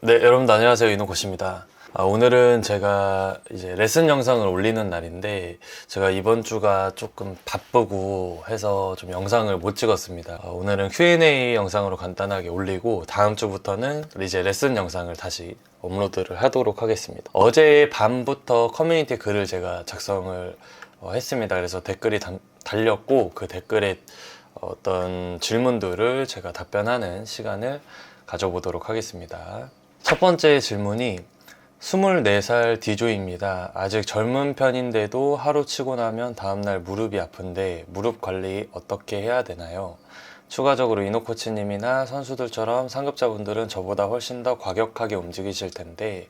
네, 여러분들 안녕하세요. 이노코시입니다. 오늘은 제가 이제 레슨 영상을 올리는 날인데 제가 이번 주가 조금 바쁘고 해서 좀 영상을 못 찍었습니다. 오늘은 Q&A 영상으로 간단하게 올리고 다음 주부터는 이제 레슨 영상을 다시 업로드를 하도록 하겠습니다. 어제 밤부터 커뮤니티 글을 제가 작성을 했습니다. 그래서 댓글이 달렸고 그 댓글에 어떤 질문들을 제가 답변하는 시간을 가져보도록 하겠습니다. 첫 번째 질문이 24살 D조입니다. 아직 젊은 편인데도 하루 치고 나면 다음날 무릎이 아픈데 무릎 관리 어떻게 해야 되나요? 추가적으로 이노코치님이나 선수들처럼 상급자분들은 저보다 훨씬 더 과격하게 움직이실 텐데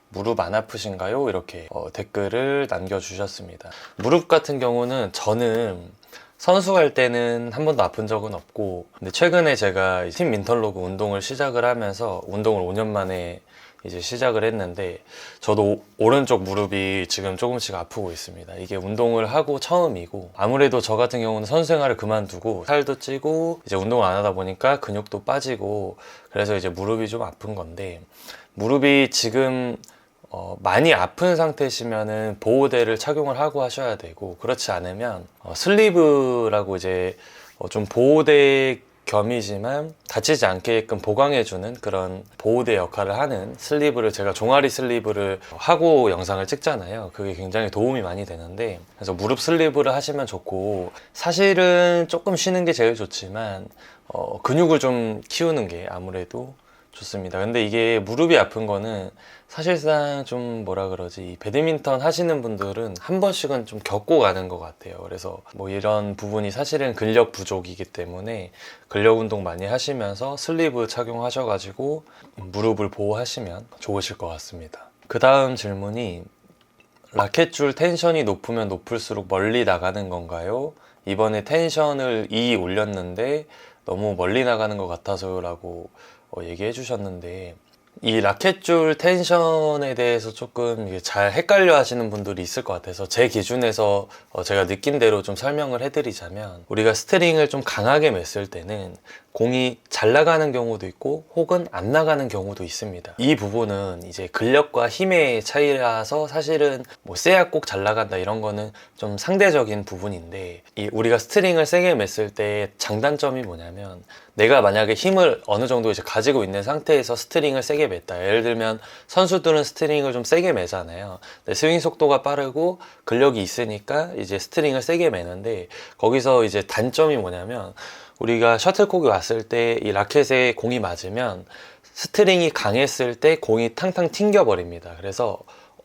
무릎 안 아프신가요? 이렇게 댓글을 남겨주셨습니다. 무릎 같은 경우는 저는 선수 할 때는 한 번도 아픈 적은 없고, 근데 최근에 제가 팀 민털로그 운동을 시작을 하면서 운동을 5년 만에 이제 시작을 했는데 저도 오른쪽 무릎이 지금 조금씩 아프고 있습니다. 이게 운동을 하고 처음이고, 아무래도 저 같은 경우는 선수 생활을 그만두고 살도 찌고 이제 운동을 안 하다 보니까 근육도 빠지고 그래서 이제 무릎이 좀 아픈 건데, 무릎이 지금 많이 아픈 상태시면은 보호대를 착용을 하고 하셔야 되고, 그렇지 않으면 슬리브라고 이제 좀 보호대 겸이지만 다치지 않게끔 보강해주는 그런 보호대 역할을 하는 슬리브를, 제가 종아리 슬리브를 하고 영상을 찍잖아요. 그게 굉장히 도움이 많이 되는데, 그래서 무릎 슬리브를 하시면 좋고, 사실은 조금 쉬는 게 제일 좋지만 근육을 좀 키우는 게 아무래도 좋습니다. 근데 이게 무릎이 아픈 거는 사실상 좀 뭐라 그러지, 배드민턴 하시는 분들은 한 번씩은 좀 겪고 가는 것 같아요. 그래서 뭐 이런 부분이 사실은 근력 부족이기 때문에 근력 운동 많이 하시면서 슬리브 착용하셔가지고 무릎을 보호하시면 좋으실 것 같습니다. 그 다음 질문이 라켓줄 텐션이 높으면 높을수록 멀리 나가는 건가요? 이번에 텐션을 2 올렸는데 너무 멀리 나가는 것 같아서요 라고 얘기해 주셨는데, 이 라켓줄 텐션에 대해서 조금 잘 헷갈려 하시는 분들이 있을 것 같아서 제 기준에서 제가 느낀 대로 좀 설명을 해드리자면, 우리가 스트링을 좀 강하게 맸을 때는 공이 잘 나가는 경우도 있고 혹은 안 나가는 경우도 있습니다. 이 부분은 이제 근력과 힘의 차이라서 사실은 뭐 세야 꼭 잘 나간다 이런 거는 좀 상대적인 부분인데, 우리가 스트링을 세게 맸을 때 장단점이 뭐냐면, 내가 만약에 힘을 어느 정도 이제 가지고 있는 상태에서 스트링을 세게 맸다. 예를 들면 선수들은 스트링을 좀 세게 매잖아요. 스윙 속도가 빠르고 근력이 있으니까 이제 스트링을 세게 매는데, 거기서 이제 단점이 뭐냐면, 우리가 셔틀콕이 왔을 때 이 라켓에 공이 맞으면 스트링이 강했을 때 공이 탕탕 튕겨 버립니다. 그래서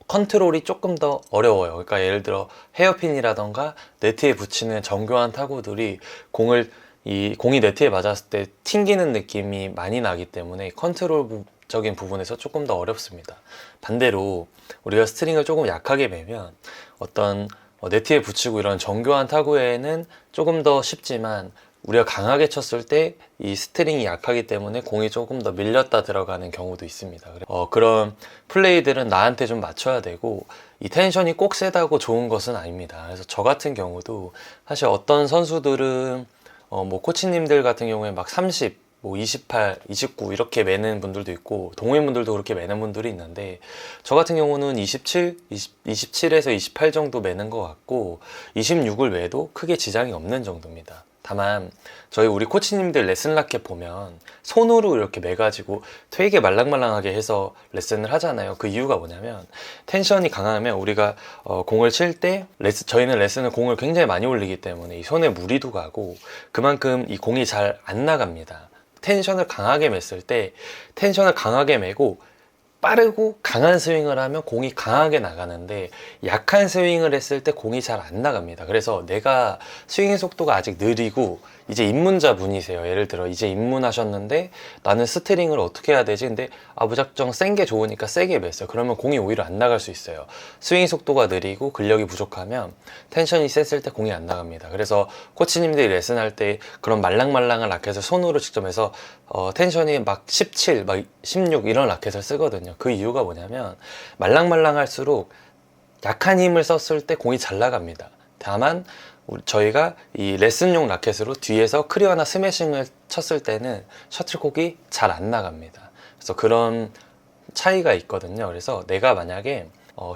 컨트롤이 조금 더 어려워요. 그러니까 예를 들어 헤어핀이라던가 네트에 붙이는 정교한 타구들이 공이 네트에 맞았을 때 튕기는 느낌이 많이 나기 때문에 컨트롤적인 부분에서 조금 더 어렵습니다. 반대로 우리가 스트링을 조금 약하게 매면 어떤 네트에 붙이고 이런 정교한 타구에는 조금 더 쉽지만, 우리가 강하게 쳤을 때 이 스트링이 약하기 때문에 공이 조금 더 밀렸다 들어가는 경우도 있습니다. 그런 플레이들은 나한테 좀 맞춰야 되고, 이 텐션이 꼭 세다고 좋은 것은 아닙니다. 그래서 저 같은 경우도 사실 어떤 선수들은 뭐 코치님들 같은 경우에 막 30, 뭐 28, 29 이렇게 매는 분들도 있고 동호인분들도 그렇게 매는 분들이 있는데, 저 같은 경우는 27에서 28 정도 매는 것 같고 26을 매도 크게 지장이 없는 정도입니다. 다만 우리 코치님들 레슨 라켓 보면 손으로 이렇게 매가지고 되게 말랑말랑하게 해서 레슨을 하잖아요. 그 이유가 뭐냐면, 텐션이 강하면 우리가 공을 칠 때 저희는 레슨을 공을 굉장히 많이 올리기 때문에 이 손에 무리도 가고 그만큼 이 공이 잘 안 나갑니다. 텐션을 강하게 맸을 때 텐션을 강하게 매고 빠르고 강한 스윙을 하면 공이 강하게 나가는데, 약한 스윙을 했을 때 공이 잘 안 나갑니다. 그래서 내가 스윙 속도가 아직 느리고 이제 입문자 분이세요. 예를 들어 이제 입문하셨는데 나는 스트링을 어떻게 해야 되지? 근데 무작정 센 게 좋으니까 세게 맸어요. 그러면 공이 오히려 안 나갈 수 있어요. 스윙 속도가 느리고 근력이 부족하면 텐션이 셌을 때 공이 안 나갑니다. 그래서 코치님들이 레슨할 때 그런 말랑말랑한 라켓을 손으로 직접 해서 텐션이 막 17, 막 16 이런 라켓을 쓰거든요. 그 이유가 뭐냐면, 말랑말랑할수록 약한 힘을 썼을 때 공이 잘 나갑니다. 다만 저희가 이 레슨용 라켓으로 뒤에서 크리어나 스매싱을 쳤을 때는 셔틀콕이 잘 안 나갑니다. 그래서 그런 차이가 있거든요. 그래서 내가 만약에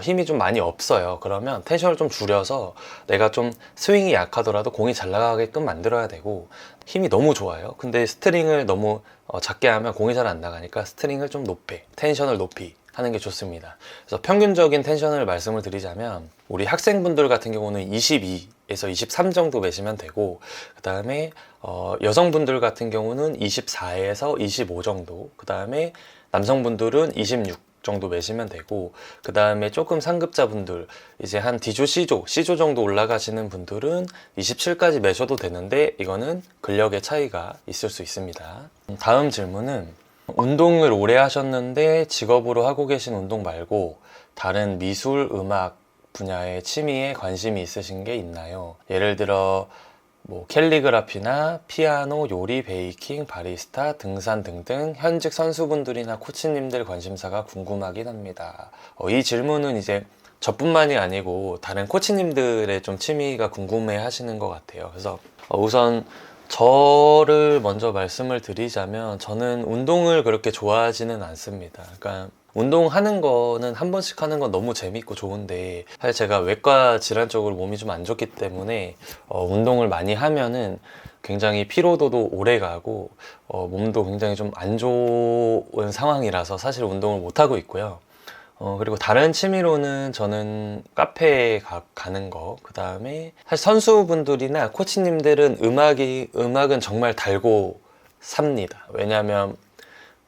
힘이 좀 많이 없어요. 그러면 텐션을 좀 줄여서 내가 좀 스윙이 약하더라도 공이 잘 나가게끔 만들어야 되고, 힘이 너무 좋아요. 근데 스트링을 너무 작게 하면 공이 잘 안 나가니까 스트링을 좀 높이, 텐션을 높이 하는 게 좋습니다. 그래서 평균적인 텐션을 말씀을 드리자면, 우리 학생분들 같은 경우는 22에서 23 정도 매시면 되고, 그 다음에 여성분들 같은 경우는 24에서 25 정도, 그 다음에 남성분들은 26 정도 매시면 되고, 그 다음에 조금 상급자분들, 이제 한 D조, C조 정도 올라가시는 분들은 27까지 매셔도 되는데, 이거는 근력의 차이가 있을 수 있습니다. 다음 질문은, 운동을 오래 하셨는데 직업으로 하고 계신 운동 말고 다른 미술, 음악 분야의 취미에 관심이 있으신 게 있나요? 예를 들어 뭐 캘리그라피나 피아노, 요리, 베이킹, 바리스타, 등산 등등 현직 선수분들이나 코치님들 관심사가 궁금하긴 합니다. 이 질문은 이제 저뿐만이 아니고 다른 코치님들의 좀 취미가 궁금해 하시는 것 같아요. 그래서 우선 저를 먼저 말씀을 드리자면, 저는 운동을 그렇게 좋아하지는 않습니다. 그러니까 운동하는 거는 한 번씩 하는 건 너무 재밌고 좋은데, 사실 제가 외과 질환 쪽으로 몸이 좀 안 좋기 때문에 운동을 많이 하면은 굉장히 피로도도 오래 가고 몸도 굉장히 좀 안 좋은 상황이라서 사실 운동을 못 하고 있고요. 그리고 다른 취미로는 저는 카페에 가는 거, 그 다음에 사실 선수분들이나 코치님들은 음악은 정말 달고 삽니다. 왜냐면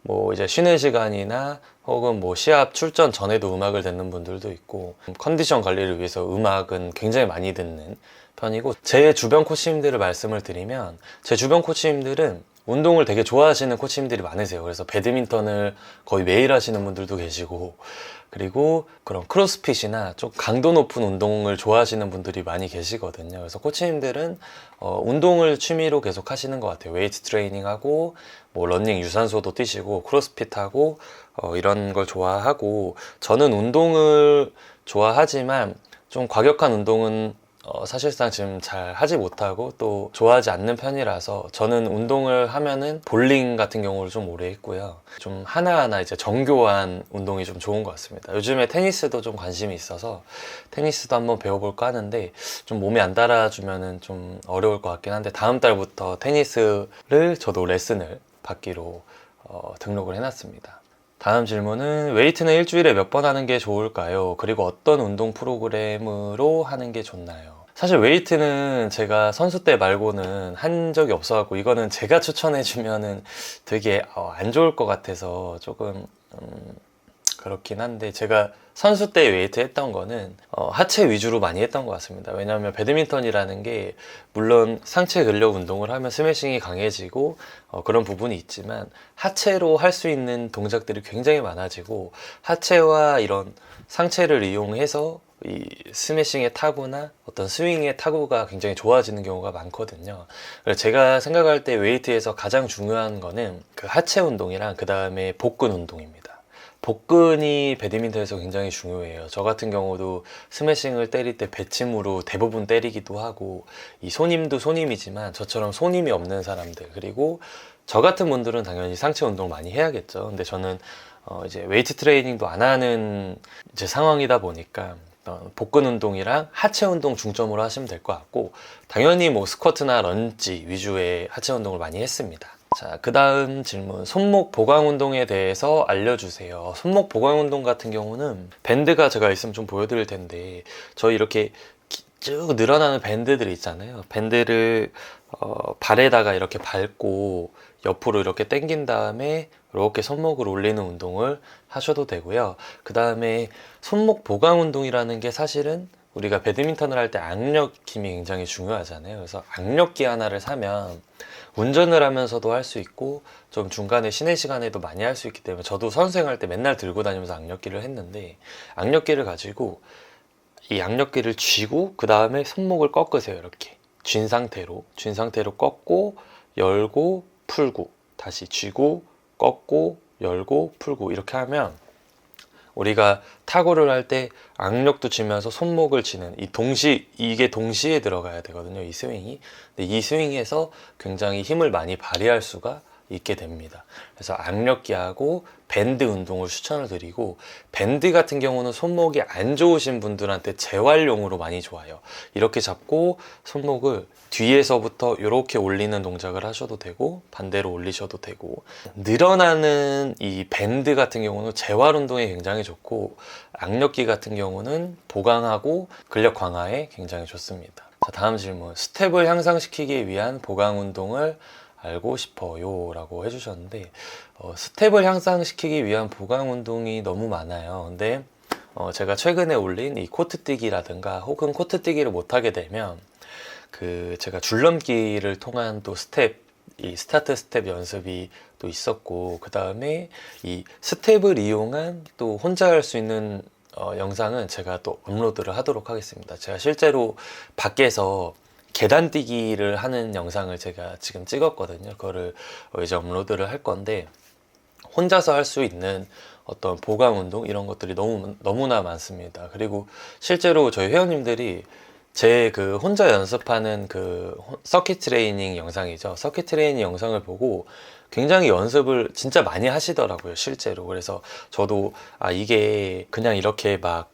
뭐 이제 쉬는 시간이나 혹은 뭐 시합 출전 전에도 음악을 듣는 분들도 있고, 컨디션 관리를 위해서 음악은 굉장히 많이 듣는 편이고, 제 주변 코치님들을 말씀을 드리면, 제 주변 코치님들은 운동을 되게 좋아하시는 코치님들이 많으세요. 그래서 배드민턴을 거의 매일 하시는 분들도 계시고, 그리고 그런 크로스핏이나 좀 강도 높은 운동을 좋아하시는 분들이 많이 계시거든요. 그래서 코치님들은 운동을 취미로 계속 하시는 것 같아요. 웨이트 트레이닝하고 뭐 러닝, 유산소도 뛰시고 크로스핏하고 이런 걸 좋아하고, 저는 운동을 좋아하지만 좀 과격한 운동은 사실상 지금 잘 하지 못하고 또 좋아하지 않는 편이라서, 저는 운동을 하면은 볼링 같은 경우를 좀 오래 했고요. 좀 하나하나 이제 정교한 운동이 좀 좋은 것 같습니다. 요즘에 테니스도 좀 관심이 있어서 테니스도 한번 배워볼까 하는데, 좀 몸이 안 따라주면은 좀 어려울 것 같긴 한데, 다음 달부터 테니스를 저도 레슨을 받기로 등록을 해놨습니다. 다음 질문은, 웨이트는 일주일에 몇 번 하는 게 좋을까요? 그리고 어떤 운동 프로그램으로 하는 게 좋나요? 사실 웨이트는 제가 선수 때 말고는 한 적이 없어갖고, 이거는 제가 추천해주면은 되게 안 좋을 것 같아서 조금 그렇긴 한데, 제가 선수 때 웨이트 했던 거는 하체 위주로 많이 했던 것 같습니다. 왜냐하면 배드민턴이라는 게 물론 상체 근력 운동을 하면 스매싱이 강해지고 그런 부분이 있지만, 하체로 할 수 있는 동작들이 굉장히 많아지고, 하체와 이런 상체를 이용해서 이 스매싱의 타구나 어떤 스윙의 타구가 굉장히 좋아지는 경우가 많거든요. 그래서 제가 생각할 때 웨이트에서 가장 중요한 거는 그 하체 운동이랑 그 다음에 복근 운동입니다. 복근이 배드민턴에서 굉장히 중요해요. 저 같은 경우도 스매싱을 때릴 때 배침으로 대부분 때리기도 하고, 이 손님도 손님이지만 저처럼 손님이 없는 사람들, 그리고 저 같은 분들은 당연히 상체 운동을 많이 해야겠죠. 근데 저는 이제 웨이트 트레이닝도 안 하는 이제 상황이다 보니까 복근 운동이랑 하체 운동 중점으로 하시면 될 것 같고, 당연히 뭐 스쿼트나 런지 위주의 하체 운동을 많이 했습니다. 자, 그 다음 질문, 손목 보강 운동에 대해서 알려주세요. 손목 보강 운동 같은 경우는 밴드가 제가 있으면 좀 보여드릴 텐데, 저희 이렇게 쭉 늘어나는 밴드들이 있잖아요. 밴드를 발에다가 이렇게 밟고 옆으로 이렇게 당긴 다음에 이렇게 손목을 올리는 운동을 하셔도 되고요. 그 다음에 손목 보강 운동이라는 게 사실은 우리가 배드민턴을 할 때 악력 힘이 굉장히 중요하잖아요. 그래서 악력기 하나를 사면 운전을 하면서도 할 수 있고, 좀 중간에 쉬는 시간에도 많이 할 수 있기 때문에, 저도 선수생활 때 맨날 들고 다니면서 악력기를 했는데, 악력기를 가지고 이 악력기를 쥐고 그 다음에 손목을 꺾으세요. 이렇게 쥔 상태로 꺾고 열고 풀고, 다시 쥐고 꺾고 열고 풀고, 이렇게 하면 우리가 타구를 할 때 악력도 쥐면서 손목을 쥐는 이게 동시에 들어가야 되거든요, 이 스윙이. 근데 이 스윙에서 굉장히 힘을 많이 발휘할 수가 있게 됩니다. 그래서 악력기하고 밴드 운동을 추천을 드리고, 밴드 같은 경우는 손목이 안 좋으신 분들한테 재활용으로 많이 좋아요. 이렇게 잡고 손목을 뒤에서부터 이렇게 올리는 동작을 하셔도 되고, 반대로 올리셔도 되고, 늘어나는 이 밴드 같은 경우는 재활 운동에 굉장히 좋고, 악력기 같은 경우는 보강하고 근력 강화에 굉장히 좋습니다. 자, 다음 질문. 스텝을 향상시키기 위한 보강 운동을 알고 싶어요 라고 해주셨는데, 스텝을 향상시키기 위한 보강 운동이 너무 많아요. 근데 제가 최근에 올린 이 코트 뛰기라든가, 혹은 코트 뛰기를 못하게 되면 제가 줄넘기를 통한 또 스텝, 이 스타트 스텝 연습이 또 있었고, 그 다음에 이 스텝을 이용한 또 혼자 할 수 있는 영상은 제가 또 업로드를 하도록 하겠습니다. 제가 실제로 밖에서 계단 뛰기를 하는 영상을 제가 지금 찍었거든요. 그거를 이제 업로드를 할 건데, 혼자서 할 수 있는 어떤 보강 운동 이런 것들이 너무나 많습니다. 그리고 실제로 저희 회원님들이 제 혼자 연습하는 서킷 트레이닝 영상이죠. 서킷 트레이닝 영상을 보고 굉장히 연습을 진짜 많이 하시더라고요, 실제로. 그래서 저도 이게 그냥 이렇게 막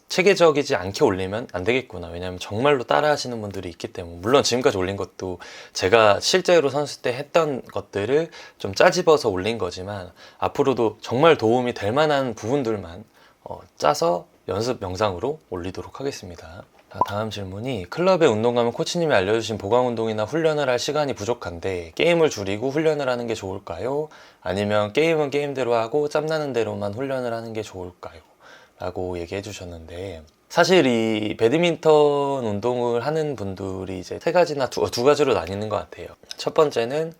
체계적이지 않게 올리면 안 되겠구나. 왜냐면 정말로 따라 하시는 분들이 있기 때문에. 물론 지금까지 올린 것도 제가 실제로 선수 때 했던 것들을 좀 짜집어서 올린 거지만, 앞으로도 정말 도움이 될 만한 부분들만 짜서 연습 영상으로 올리도록 하겠습니다. 다음 질문이, 클럽에 운동 가면 코치님이 알려주신 보강 운동이나 훈련을 할 시간이 부족한데 게임을 줄이고 훈련을 하는 게 좋을까요? 아니면 게임은 게임대로 하고 짬나는 대로만 훈련을 하는 게 좋을까요? 라고 얘기해 주셨는데, 사실 이 배드민턴 운동을 하는 분들이 이제 세 가지나 두 가지로 나뉘는 것 같아요. 첫 번째는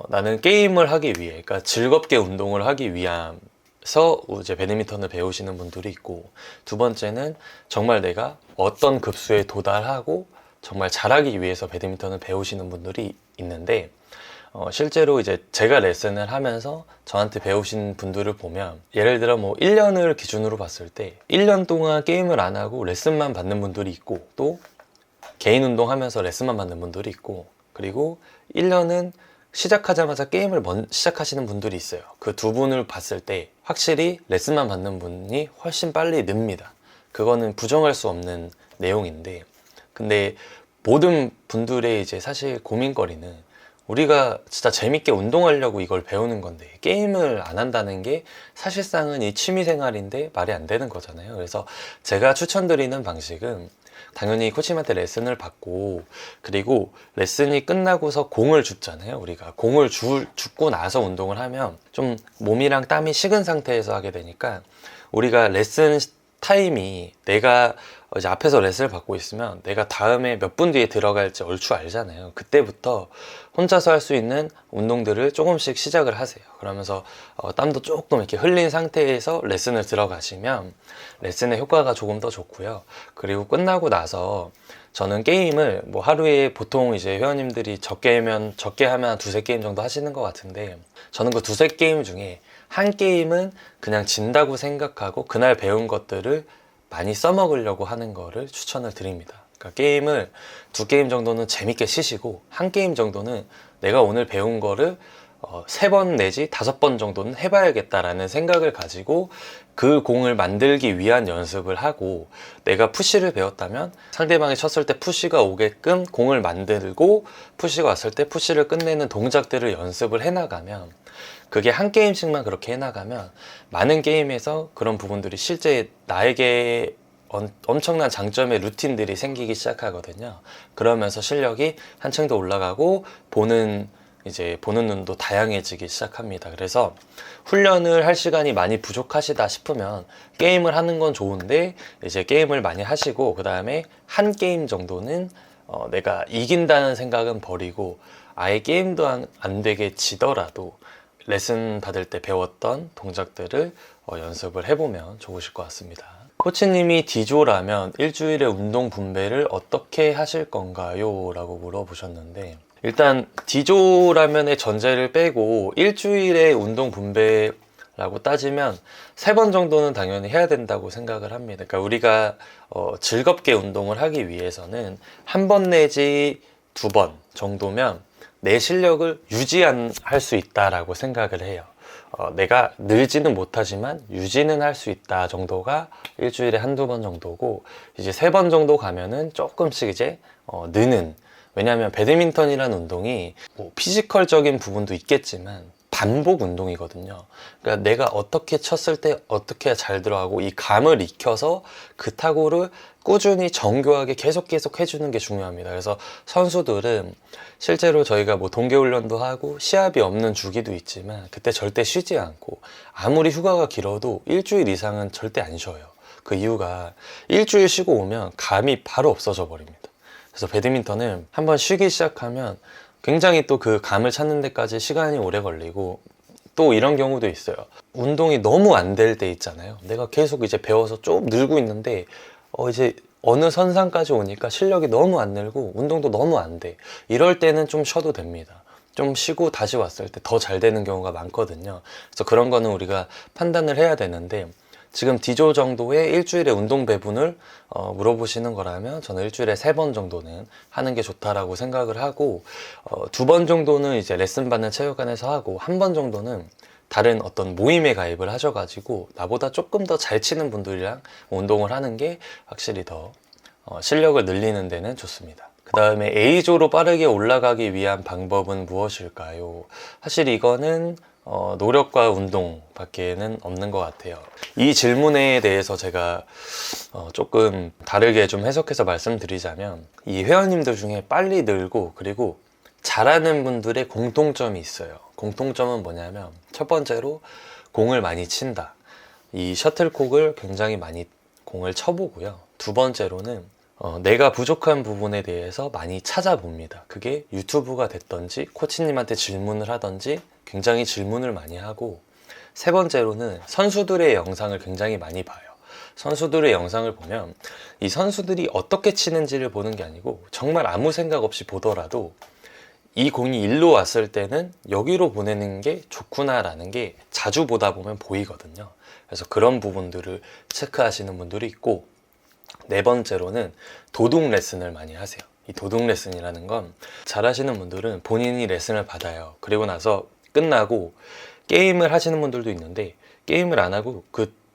나는 게임을 하기 위해, 그러니까 즐겁게 운동을 하기 위함 서 이제 배드민턴을 배우시는 분들이 있고, 두 번째는 정말 내가 어떤 급수에 도달하고 정말 잘하기 위해서 배드민턴을 배우시는 분들이 있는데, 실제로 이제 제가 레슨을 하면서 저한테 배우신 분들을 보면, 예를 들어 1년을 기준으로 봤을 때 1년 동안 게임을 안 하고 레슨만 받는 분들이 있고, 또 개인 운동하면서 레슨만 받는 분들이 있고, 그리고 1년은 시작하자마자 게임을 시작하시는 분들이 있어요. 그 두 분을 봤을 때 확실히 레슨만 받는 분이 훨씬 빨리 늡니다. 그거는 부정할 수 없는 내용인데, 근데 모든 분들의 이제 사실 고민거리는, 우리가 진짜 재밌게 운동하려고 이걸 배우는 건데 게임을 안 한다는 게 사실상은 이 취미생활인데 말이 안 되는 거잖아요. 그래서 제가 추천드리는 방식은, 당연히 코치님한테 레슨을 받고, 그리고 레슨이 끝나고서 공을 줍잖아요. 우리가 공을 줍고 나서 운동을 하면 좀 몸이랑 땀이 식은 상태에서 하게 되니까, 우리가 레슨 타임이, 내가 이제 앞에서 레슨을 받고 있으면 내가 다음에 몇 분 뒤에 들어갈지 얼추 알잖아요. 그때부터 혼자서 할 수 있는 운동들을 조금씩 시작을 하세요. 그러면서 땀도 조금 이렇게 흘린 상태에서 레슨을 들어가시면 레슨의 효과가 조금 더 좋고요. 그리고 끝나고 나서 저는 게임을 하루에, 보통 이제 회원님들이 적게 하면 두세 게임 정도 하시는 것 같은데, 저는 그 두세 게임 중에 한 게임은 그냥 진다고 생각하고 그날 배운 것들을 많이 써먹으려고 하는 거를 추천을 드립니다. 그러니까 게임을 두 게임 정도는 재밌게 치시고, 한 게임 정도는 내가 오늘 배운 거를 3번 내지 5번 정도는 해봐야겠다라는 생각을 가지고 그 공을 만들기 위한 연습을 하고, 내가 푸시를 배웠다면 상대방이 쳤을 때 푸시가 오게끔 공을 만들고, 푸시가 왔을 때 푸시를 끝내는 동작들을 연습을 해나가면, 그게 한 게임씩만 그렇게 해나가면 많은 게임에서 그런 부분들이 실제 나에게 엄청난 장점의 루틴들이 생기기 시작하거든요. 그러면서 실력이 한층 더 올라가고 보는 눈도 다양해지기 시작합니다. 그래서 훈련을 할 시간이 많이 부족하시다 싶으면 게임을 하는 건 좋은데, 이제 게임을 많이 하시고 그 다음에 한 게임 정도는 내가 이긴다는 생각은 버리고, 아예 게임도 안 되게 지더라도 레슨 받을 때 배웠던 동작들을 연습을 해보면 좋으실 것 같습니다. 코치님이 D조라면 일주일에 운동 분배를 어떻게 하실 건가요? 라고 물어보셨는데, 일단 D조라면의 전제를 빼고 일주일에 운동 분배라고 따지면 3번 정도는 당연히 해야 된다고 생각을 합니다. 그러니까 우리가 즐겁게 운동을 하기 위해서는 1번 내지 2번 정도면 내 실력을 유지할 수 있다라고 생각을 해요. 내가 늘지는 못하지만 유지는 할 수 있다 정도가 일주일에 한두 번 정도고, 이제 3번 정도 가면은 조금씩 이제 느는, 왜냐하면 배드민턴이라는 운동이 뭐 피지컬적인 부분도 있겠지만 반복 운동이거든요. 그러니까 내가 어떻게 쳤을 때 어떻게 잘 들어가고 이 감을 익혀서 그 타구를 꾸준히 정교하게 계속 해주는 게 중요합니다. 그래서 선수들은 실제로 저희가 뭐 동계훈련도 하고 시합이 없는 주기도 있지만 그때 절대 쉬지 않고, 아무리 휴가가 길어도 일주일 이상은 절대 안 쉬어요. 그 이유가 일주일 쉬고 오면 감이 바로 없어져 버립니다. 그래서 배드민턴은 한번 쉬기 시작하면 굉장히 또 그 감을 찾는 데까지 시간이 오래 걸리고, 또 이런 경우도 있어요. 운동이 너무 안 될 때 있잖아요. 내가 계속 이제 배워서 좀 늘고 있는데 이제 어느 선상까지 오니까 실력이 너무 안 늘고 운동도 너무 안 돼. 이럴 때는 좀 쉬어도 됩니다. 좀 쉬고 다시 왔을 때 더 잘 되는 경우가 많거든요. 그래서 그런 거는 우리가 판단을 해야 되는데, 지금 D조 정도의 일주일에 운동 배분을 물어보시는 거라면 저는 일주일에 3번 정도는 하는 게 좋다라고 생각을 하고, 2번 정도는 이제 레슨 받는 체육관에서 하고, 1번 정도는 다른 어떤 모임에 가입을 하셔가지고 나보다 조금 더 잘 치는 분들이랑 운동을 하는 게 확실히 더 실력을 늘리는 데는 좋습니다. 그 다음에 A조로 빠르게 올라가기 위한 방법은 무엇일까요? 사실 이거는 노력과 운동 밖에는 없는 것 같아요. 이 질문에 대해서 제가 조금 다르게 좀 해석해서 말씀드리자면, 이 회원님들 중에 빨리 늘고 그리고 잘하는 분들의 공통점이 있어요. 공통점은 뭐냐면, 첫 번째로 공을 많이 친다. 이 셔틀콕을 굉장히 많이 공을 쳐보고요. 2번째로는 내가 부족한 부분에 대해서 많이 찾아봅니다. 그게 유튜브가 됐던지 코치님한테 질문을 하던지 굉장히 질문을 많이 하고, 3번째로는 선수들의 영상을 굉장히 많이 봐요. 선수들의 영상을 보면 이 선수들이 어떻게 치는지를 보는 게 아니고 정말 아무 생각 없이 보더라도 이 공이 일로 왔을 때는 여기로 보내는 게 좋구나라는 게 자주 보다 보면 보이거든요. 그래서 그런 부분들을 체크하시는 분들이 있고, 4번째로는 도둑 레슨을 많이 하세요. 이 도둑 레슨이라는 건, 잘하시는 분들은 본인이 레슨을 받아요. 그리고 나서 끝나고 게임을 하시는 분들도 있는데, 게임을 안 하고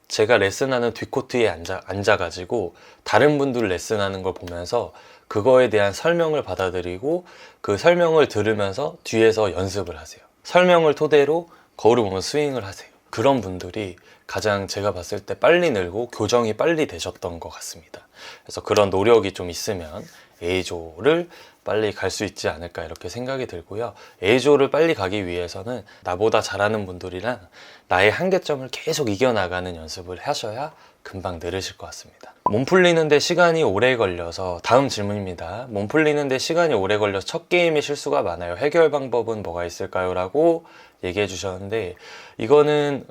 제가 레슨하는 뒷코트에 앉아가지고 다른 분들 레슨하는 걸 보면서 그거에 대한 설명을 받아들이고 그 설명을 들으면서 뒤에서 연습을 하세요. 설명을 토대로 거울을 보면 스윙을 하세요. 그런 분들이 가장 제가 봤을 때 빨리 늘고 교정이 빨리 되셨던 것 같습니다. 그래서 그런 노력이 좀 있으면 A조를 빨리 갈 수 있지 않을까 이렇게 생각이 들고요. A조를 빨리 가기 위해서는 나보다 잘하는 분들이랑 나의 한계점을 계속 이겨나가는 연습을 하셔야 금방 늘으실 것 같습니다. 몸 풀리는데 시간이 오래 걸려서, 다음 질문입니다. 몸 풀리는데 시간이 오래 걸려서 첫 게임에 실수가 많아요. 해결 방법은 뭐가 있을까요? 라고 얘기해 주셨는데, 이거는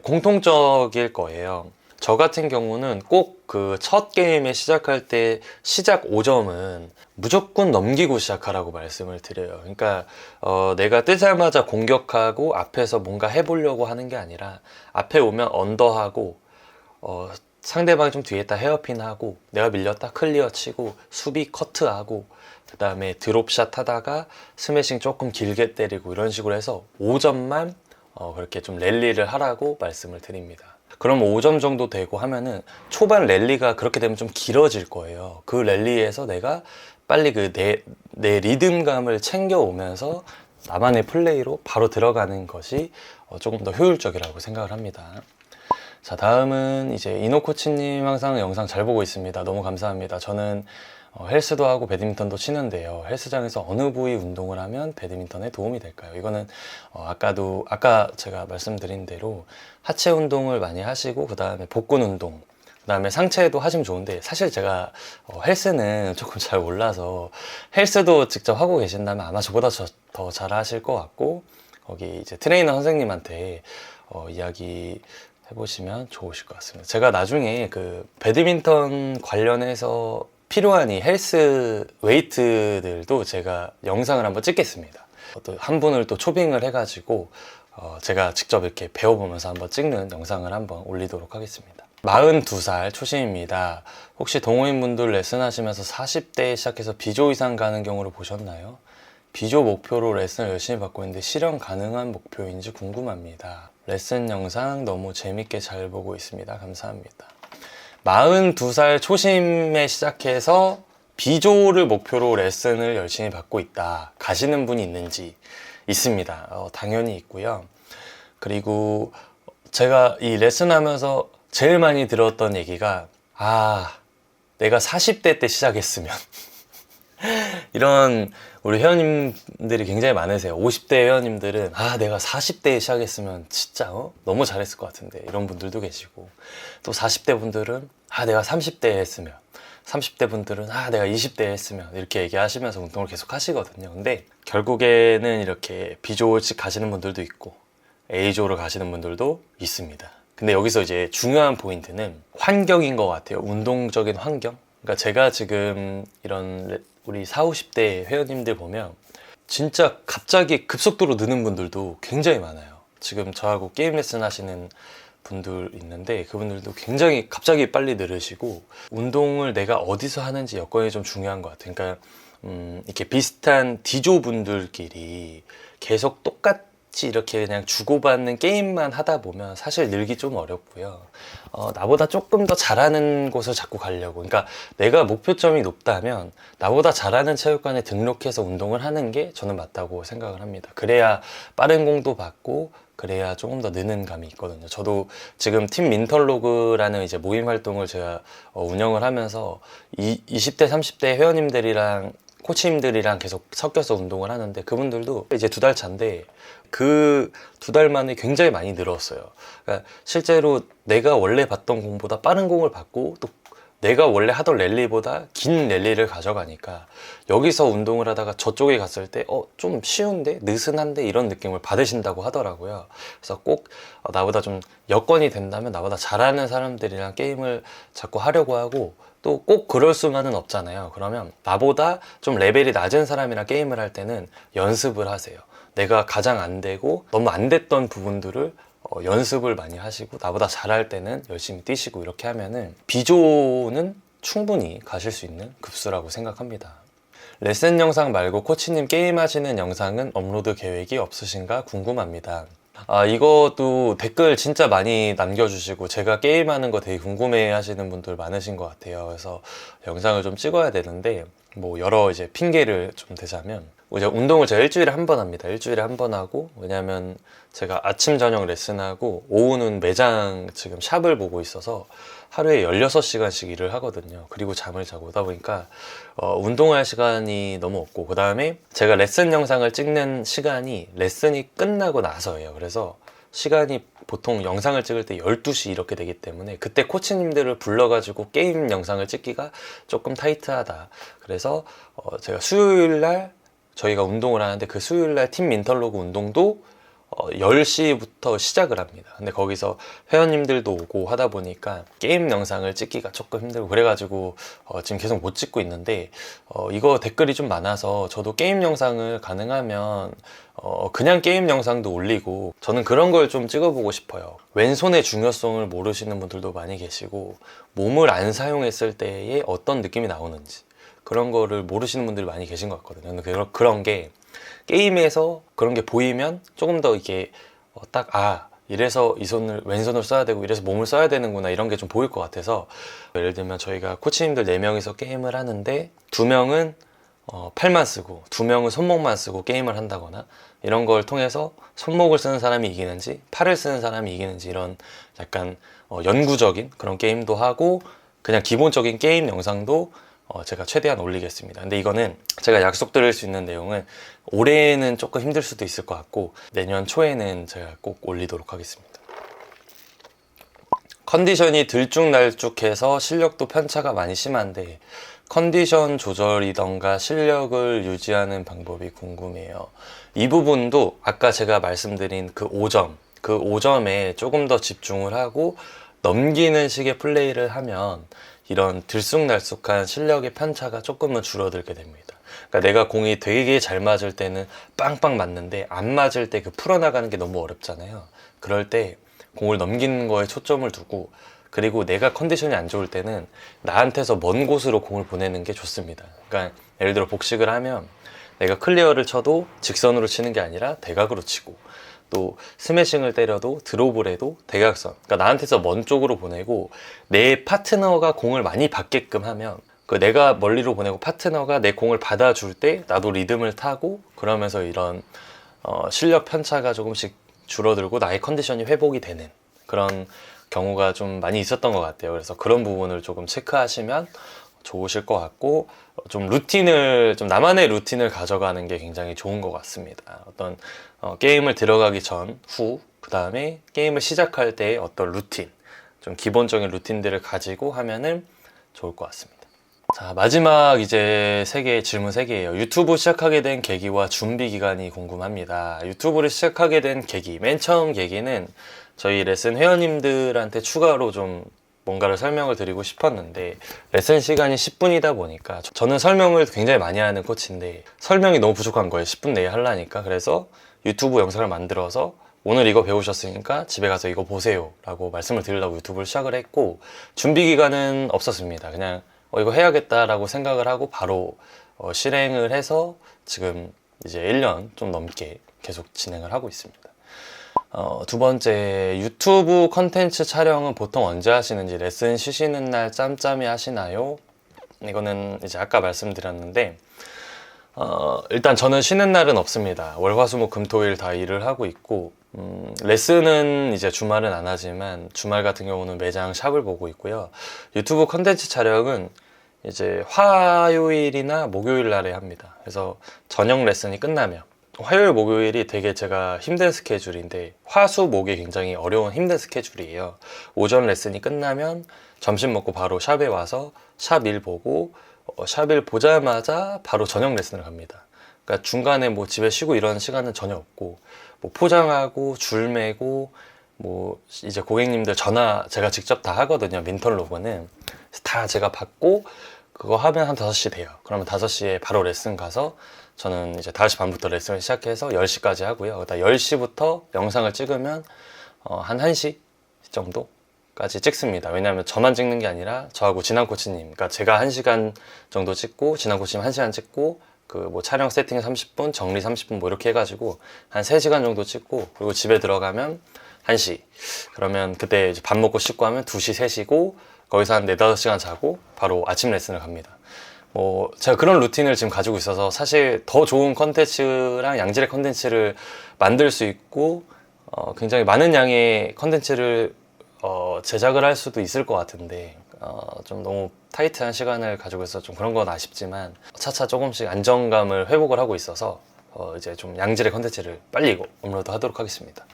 공통적일 거예요. 저 같은 경우는 꼭 그 첫 게임에 시작할 때 시작 5점은 무조건 넘기고 시작하라고 말씀을 드려요. 그러니까 내가 뜨자마자 공격하고 앞에서 뭔가 해보려고 하는 게 아니라, 앞에 오면 언더하고 상대방이 좀 뒤에 있다 헤어핀하고, 내가 밀렸다 클리어 치고 수비 커트하고, 그 다음에 드롭샷 하다가 스매싱 조금 길게 때리고, 이런 식으로 해서 5점만 그렇게 좀 랠리를 하라고 말씀을 드립니다. 그럼 5점 정도 되고 하면은 초반 랠리가 그렇게 되면 좀 길어질 거예요. 그 랠리에서 내가 빨리 내 리듬감을 챙겨오면서 나만의 플레이로 바로 들어가는 것이 조금 더 효율적이라고 생각을 합니다. 자, 다음은 이제 이노 코치님 항상 영상 잘 보고 있습니다. 너무 감사합니다. 저는 헬스도 하고 배드민턴도 치는데요. 헬스장에서 어느 부위 운동을 하면 배드민턴에 도움이 될까요? 이거는 아까 제가 말씀드린 대로 하체 운동을 많이 하시고, 그 다음에 복근 운동, 그 다음에 상체도 하시면 좋은데, 사실 제가 헬스는 조금 잘 몰라서, 헬스도 직접 하고 계신다면 아마 저보다 더 잘 하실 것 같고, 거기 이제 트레이너 선생님한테 이야기 해보시면 좋으실 것 같습니다. 제가 나중에 그 배드민턴 관련해서 필요한 이 헬스 웨이트들도 제가 영상을 한번 찍겠습니다. 또 한 분을 또 초빙을 해가지고 제가 직접 이렇게 배워보면서 한번 찍는 영상을 한번 올리도록 하겠습니다. 42살 초심입니다. 혹시 동호인분들 레슨하시면서 40대에 시작해서 B조 이상 가는 경우를 보셨나요? 비조 목표로 레슨을 열심히 받고 있는데 실현 가능한 목표인지 궁금합니다. 레슨 영상 너무 재밌게 잘 보고 있습니다. 감사합니다. 42살 초심에 시작해서 비조를 목표로 레슨을 열심히 받고 있다. 가시는 분이 있는지 있습니다. 당연히 있고요. 그리고 제가 이 레슨 하면서 제일 많이 들었던 얘기가 내가 40대 때 시작했으면 이런 우리 회원님들이 굉장히 많으세요. 50대 회원님들은 내가 40대에 시작했으면 진짜 너무 잘했을 것 같은데 이런 분들도 계시고, 또 40대 분들은 내가 30대에 했으면, 30대 분들은 내가 20대에 했으면, 이렇게 얘기하시면서 운동을 계속 하시거든요. 근데 결국에는 이렇게 B조씩 가시는 분들도 있고 A조로 가시는 분들도 있습니다. 근데 여기서 이제 중요한 포인트는 환경인 것 같아요. 운동적인 환경. 그러니까 제가 지금 이런 우리 40, 50대 회원님들 보면 진짜 갑자기 급속도로 느는 분들도 굉장히 많아요. 지금 저하고 게임 레슨 하시는 분들 있는데 그분들도 굉장히 갑자기 빨리 늘으시고, 운동을 내가 어디서 하는지 여건이 좀 중요한 것 같아요. 그러니까 이렇게 비슷한 D조 분들끼리 계속 똑같이 이렇게 그냥 주고받는 게임만 하다 보면 사실 늘기 좀 어렵고요. 나보다 조금 더 잘하는 곳을 자꾸 가려고, 그러니까 내가 목표점이 높다면 나보다 잘하는 체육관에 등록해서 운동을 하는 게 저는 맞다고 생각을 합니다. 그래야 빠른 공도 받고 그래야 조금 더 느는 감이 있거든요. 저도 지금 팀 민털로그라는 이제 모임 활동을 제가 운영을 하면서 20대 30대 회원님들이랑 코치님들이랑 계속 섞여서 운동을 하는데, 그분들도 이제 2달 차인데 그 2달 만에 굉장히 많이 늘었어요. 그러니까 실제로 내가 원래 받던 공보다 빠른 공을 받고, 또 내가 원래 하던 랠리보다 긴 랠리를 가져가니까 여기서 운동을 하다가 저쪽에 갔을 때 좀 쉬운데? 느슨한데? 이런 느낌을 받으신다고 하더라고요. 그래서 꼭 나보다 좀 여건이 된다면 나보다 잘하는 사람들이랑 게임을 자꾸 하려고 하고, 또 꼭 그럴 수만은 없잖아요. 그러면 나보다 좀 레벨이 낮은 사람이랑 게임을 할 때는 연습을 하세요. 내가 가장 안 되고 너무 안 됐던 부분들을 연습을 많이 하시고, 나보다 잘할 때는 열심히 뛰시고, 이렇게 하면은 B조는 충분히 가실 수 있는 급수라고 생각합니다. 레슨 영상 말고 코치님 게임하시는 영상은 업로드 계획이 없으신가 궁금합니다. 이것도 댓글 진짜 많이 남겨주시고 제가 게임하는 거 되게 궁금해 하시는 분들 많으신 것 같아요. 그래서 영상을 좀 찍어야 되는데, 뭐 여러 이제 핑계를 좀 대자면, 이제 운동을 제가 일주일에 한 번 합니다. 일주일에 한 번 하고, 왜냐면 제가 아침 저녁 레슨하고 오후는 매장 지금 샵을 보고 있어서 하루에 16시간씩 일을 하거든요. 그리고 잠을 자고, 오다 보니까 운동할 시간이 너무 없고, 그 다음에 제가 레슨 영상을 찍는 시간이 레슨이 끝나고 나서예요. 그래서 시간이 보통 영상을 찍을 때 12시 이렇게 되기 때문에 그때 코치님들을 불러가지고 게임 영상을 찍기가 조금 타이트하다. 그래서 제가 수요일날 저희가 운동을 하는데, 그 수요일날 팀 민털로그 운동도 10시부터 시작을 합니다. 근데 거기서 회원님들도 오고 하다 보니까 게임 영상을 찍기가 조금 힘들고, 그래가지고 지금 계속 못 찍고 있는데, 이거 댓글이 좀 많아서 저도 게임 영상을 가능하면 그냥 게임 영상도 올리고, 저는 그런 걸 좀 찍어보고 싶어요. 왼손의 중요성을 모르시는 분들도 많이 계시고, 몸을 안 사용했을 때에 어떤 느낌이 나오는지 그런 거를 모르시는 분들이 많이 계신 것 같거든요. 근데 그런 게 게임에서 그런 게 보이면 조금 더 이게 이래서 이 손을 왼손을 써야 되고 이래서 몸을 써야 되는구나, 이런 게 좀 보일 것 같아서, 예를 들면 저희가 코치님들 4명이서 게임을 하는데 2명은 팔만 쓰고 2명은 손목만 쓰고 게임을 한다거나, 이런 걸 통해서 손목을 쓰는 사람이 이기는지 팔을 쓰는 사람이 이기는지, 이런 약간 연구적인 그런 게임도 하고, 그냥 기본적인 게임 영상도 제가 최대한 올리겠습니다. 근데 이거는 제가 약속드릴 수 있는 내용은 올해는 조금 힘들 수도 있을 것 같고, 내년 초에는 제가 꼭 올리도록 하겠습니다. 컨디션이 들쭉날쭉해서 실력도 편차가 많이 심한데 컨디션 조절이던가 실력을 유지하는 방법이 궁금해요. 이 부분도 아까 제가 말씀드린 그 5점에 조금 더 집중을 하고 넘기는 식의 플레이를 하면 이런 들쑥날쑥한 실력의 편차가 조금은 줄어들게 됩니다. 그러니까 내가 공이 되게 잘 맞을 때는 빵빵 맞는데 안 맞을 때 그 풀어나가는 게 너무 어렵잖아요. 그럴 때 공을 넘기는 거에 초점을 두고, 그리고 내가 컨디션이 안 좋을 때는 나한테서 먼 곳으로 공을 보내는 게 좋습니다. 그러니까 예를 들어 복식을 하면 내가 클리어를 쳐도 직선으로 치는 게 아니라 대각으로 치고, 또 스매싱을 때려도 드롭을 해도 대각선, 그러니까 나한테서 먼 쪽으로 보내고 내 파트너가 공을 많이 받게끔 하면, 그 내가 멀리로 보내고 파트너가 내 공을 받아줄 때 나도 리듬을 타고, 그러면서 이런 실력 편차가 조금씩 줄어들고 나의 컨디션이 회복이 되는 그런 경우가 좀 많이 있었던 것 같아요. 그래서 그런 부분을 조금 체크하시면 좋으실 것 같고, 좀 루틴을, 좀 나만의 루틴을 가져가는 게 굉장히 좋은 것 같습니다. 어떤 게임을 들어가기 전, 후, 그 다음에 게임을 시작할 때의 어떤 루틴, 좀 기본적인 루틴들을 가지고 하면은 좋을 것 같습니다. 자, 마지막 이제 질문 3개예요. 유튜브 시작하게 된 계기와 준비 기간이 궁금합니다. 유튜브를 시작하게 된 계기, 맨 처음 계기는 저희 레슨 회원님들한테 추가로 좀 뭔가를 설명을 드리고 싶었는데, 레슨 시간이 10분이다 보니까 저는 설명을 굉장히 많이 하는 코치인데 설명이 너무 부족한 거예요. 10분 내에 하려니까. 그래서 유튜브 영상을 만들어서 오늘 이거 배우셨으니까 집에 가서 이거 보세요 라고 말씀을 드리려고 유튜브를 시작을 했고, 준비 기간은 없었습니다. 그냥 이거 해야겠다라고 생각을 하고 바로 실행을 해서 지금 이제 1년 좀 넘게 계속 진행을 하고 있습니다. 두 번째, 유튜브 컨텐츠 촬영은 보통 언제 하시는지, 레슨 쉬시는 날 짬짬이 하시나요? 이거는 이제 아까 말씀드렸는데, 일단 저는 쉬는 날은 없습니다. 월, 화, 수, 목, 금, 토, 일 다 일을 하고 있고, 레슨은 이제 주말은 안 하지만 주말 같은 경우는 매장 샵을 보고 있고요. 유튜브 컨텐츠 촬영은 이제 화요일이나 목요일 날에 합니다. 그래서 저녁 레슨이 끝나면, 화요일 목요일이 되게 제가 힘든 스케줄인데, 화수 목이 굉장히 어려운 힘든 스케줄이에요. 오전 레슨이 끝나면 점심 먹고 바로 샵에 와서 샵 일 보고, 샵 일 보자마자 바로 저녁 레슨을 갑니다. 그러니까 중간에 뭐 집에 쉬고 이런 시간은 전혀 없고, 뭐 포장하고 줄 매고, 뭐 이제 고객님들 전화 제가 직접 다 하거든요. 민턴 로그는 다 제가 받고, 그거 하면 한 5시 돼요. 그러면 5시에 바로 레슨 가서, 저는 이제 5시 반부터 레슨을 시작해서 10시까지 하고요. 그다음 10시부터 영상을 찍으면 한 1시 정도까지 찍습니다. 왜냐하면 저만 찍는 게 아니라 저하고 진한 코치님, 그러니까 제가 1시간 정도 찍고 진한 코치님 1시간 찍고, 그 뭐 촬영 세팅 30분, 정리 30분 뭐 이렇게 해가지고 한 3시간 정도 찍고, 그리고 집에 들어가면 1시. 그러면 그때 이제 밥 먹고 씻고 하면 2시, 3시고, 거기서 한 4, 5시간 자고 바로 아침 레슨을 갑니다. 제가 그런 루틴을 지금 가지고 있어서 사실 더 좋은 컨텐츠랑 양질의 컨텐츠를 만들 수 있고, 굉장히 많은 양의 컨텐츠를 제작을 할 수도 있을 것 같은데, 좀 너무 타이트한 시간을 가지고 있어서 좀 그런 건 아쉽지만, 차차 조금씩 안정감을 회복을 하고 있어서 이제 좀 양질의 컨텐츠를 빨리 업로드 하도록 하겠습니다.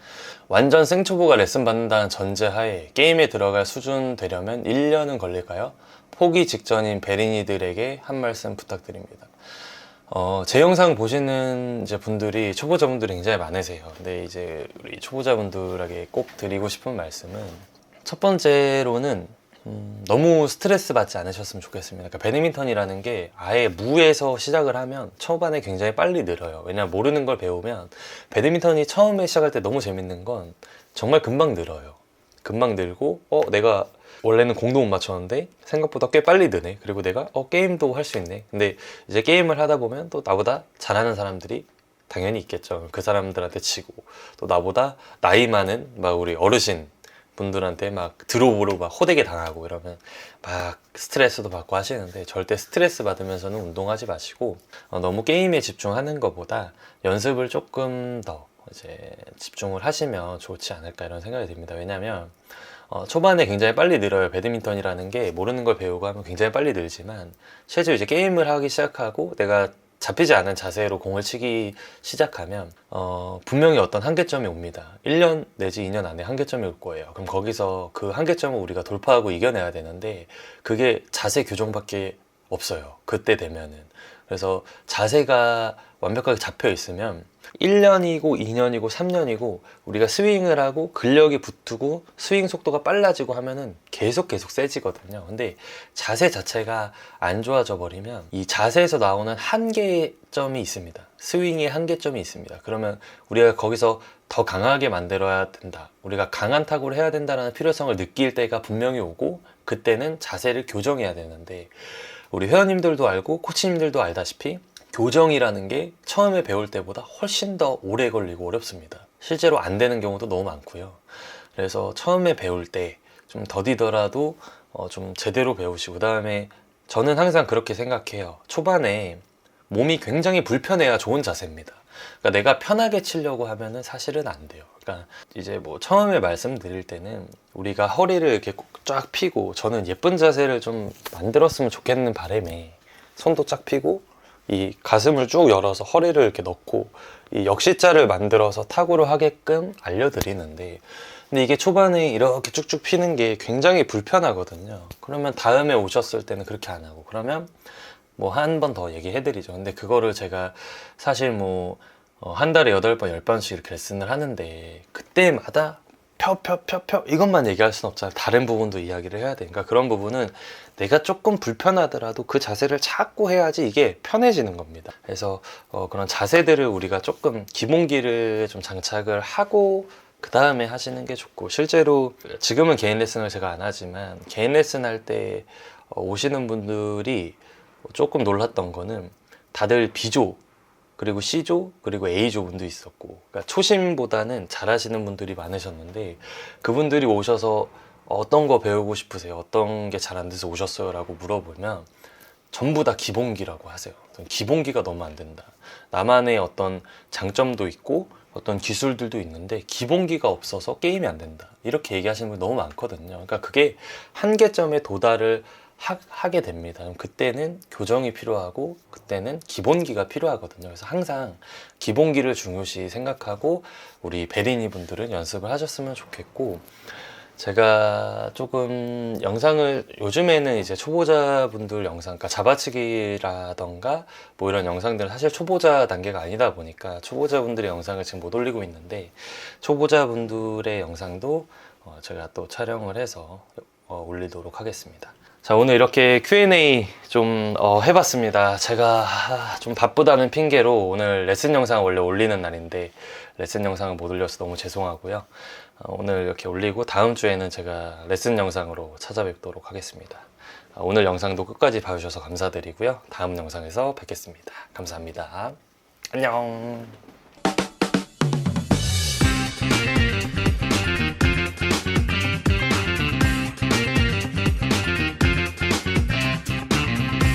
완전 생초보가 레슨 받는다는 전제하에 게임에 들어갈 수준 되려면 1년은 걸릴까요? 포기 직전인 베리니들에게 한 말씀 부탁드립니다. 제 영상 보시는 이제 분들이 초보자분들이 굉장히 많으세요. 근데 이제 우리 초보자분들에게 꼭 드리고 싶은 말씀은, 첫 번째로는 너무 스트레스 받지 않으셨으면 좋겠습니다. 그러니까 배드민턴이라는 게 아예 무에서 시작을 하면 초반에 굉장히 빨리 늘어요. 왜냐면 모르는 걸 배우면, 배드민턴이 처음에 시작할 때 너무 재밌는 건 정말 금방 늘어요. 금방 늘고, 내가 원래는 공도 못 맞췄는데 생각보다 꽤 빨리 느네. 그리고 내가 게임도 할 수 있네. 근데 이제 게임을 하다 보면 또 나보다 잘하는 사람들이 당연히 있겠죠. 그 사람들한테 치고, 또 나보다 나이 많은 막 우리 어르신 분들한테 막 드롭으로 막 호되게 당하고 이러면 막 스트레스도 받고 하시는데, 절대 스트레스 받으면서는 운동하지 마시고, 너무 게임에 집중하는 것보다 연습을 조금 더 이제 집중을 하시면 좋지 않을까 이런 생각이 듭니다. 왜냐면 초반에 굉장히 빨리 늘어요. 배드민턴이라는 게 모르는 걸 배우고 하면 굉장히 빨리 늘지만, 실제로 이제 게임을 하기 시작하고 내가 잡히지 않은 자세로 공을 치기 시작하면 분명히 어떤 한계점이 옵니다. 1년 내지 2년 안에 한계점이 올 거예요. 그럼 거기서 그 한계점을 우리가 돌파하고 이겨내야 되는데, 그게 자세 교정밖에 없어요. 그때 되면은. 그래서 자세가 완벽하게 잡혀 있으면 1년이고 2년이고 3년이고 우리가 스윙을 하고 근력이 붙고 스윙 속도가 빨라지고 하면은 계속 세지거든요. 근데 자세 자체가 안 좋아져 버리면 이 자세에서 나오는 한계점이 있습니다. 스윙의 한계점이 있습니다. 그러면 우리가 거기서 더 강하게 만들어야 된다, 우리가 강한 타구를 해야 된다는 필요성을 느낄 때가 분명히 오고, 그때는 자세를 교정해야 되는데, 우리 회원님들도 알고 코치님들도 알다시피 교정이라는 게 처음에 배울 때보다 훨씬 더 오래 걸리고 어렵습니다. 실제로 안 되는 경우도 너무 많고요. 그래서 처음에 배울 때 좀 더디더라도 좀 제대로 배우시고, 그 다음에 저는 항상 그렇게 생각해요. 초반에 몸이 굉장히 불편해야 좋은 자세입니다. 그러니까 내가 편하게 치려고 하면은 사실은 안 돼요. 그러니까 이제 뭐 처음에 말씀드릴 때는 우리가 허리를 이렇게 쫙 펴고, 저는 예쁜 자세를 좀 만들었으면 좋겠는 바람에 손도 쫙 펴고 이 가슴을 쭉 열어서 허리를 이렇게 넣고 이 역시자를 만들어서 타구를 하게끔 알려드리는데, 근데 이게 초반에 이렇게 쭉쭉 피는 게 굉장히 불편하거든요. 그러면 다음에 오셨을 때는 그렇게 안 하고, 그러면 뭐 한 번 더 얘기해드리죠. 근데 그거를 제가 사실 뭐 한 달에 8번, 10번씩 이렇게 레슨을 하는데, 그때마다 펴 이것만 얘기할 순 없잖아요. 다른 부분도 이야기를 해야 되니까. 그런 부분은 내가 조금 불편하더라도 그 자세를 자꾸 해야지 이게 편해지는 겁니다. 그래서 그런 자세들을 우리가 조금 기본기를 좀 장착을 하고 그 다음에 하시는 게 좋고, 실제로 지금은 개인 레슨을 제가 안 하지만 개인 레슨 할 때 오시는 분들이 조금 놀랐던 거는 다들 B조, 그리고 C조, 그리고 A조 분도 있었고, 그러니까 초심보다는 잘하시는 분들이 많으셨는데, 그분들이 오셔서 어떤 거 배우고 싶으세요? 어떤 게 잘 안 돼서 오셨어요? 라고 물어보면 전부 다 기본기라고 하세요. 기본기가 너무 안 된다. 나만의 어떤 장점도 있고 어떤 기술들도 있는데 기본기가 없어서 게임이 안 된다. 이렇게 얘기하시는 분이 너무 많거든요. 그러니까 그게 한계점에 도달을 하게 됩니다. 그럼 그때는 교정이 필요하고 그때는 기본기가 필요하거든요. 그래서 항상 기본기를 중요시 생각하고 우리 베리니 분들은 연습을 하셨으면 좋겠고, 제가 조금 영상을 요즘에는 이제 초보자분들 영상, 그러니까 잡아치기라던가 뭐 이런 영상들은 사실 초보자 단계가 아니다 보니까 초보자분들의 영상을 지금 못 올리고 있는데, 초보자분들의 영상도 제가 또 촬영을 해서 올리도록 하겠습니다. 자, 오늘 이렇게 Q&A 좀 해봤습니다. 제가 좀 바쁘다는 핑계로 오늘 레슨 영상을 원래 올리는 날인데 레슨 영상을 못 올려서 너무 죄송하고요. 오늘 이렇게 올리고 다음 주에는 제가 레슨 영상으로 찾아뵙도록 하겠습니다. 오늘 영상도 끝까지 봐주셔서 감사드리고요. 다음 영상에서 뵙겠습니다. 감사합니다. 안녕.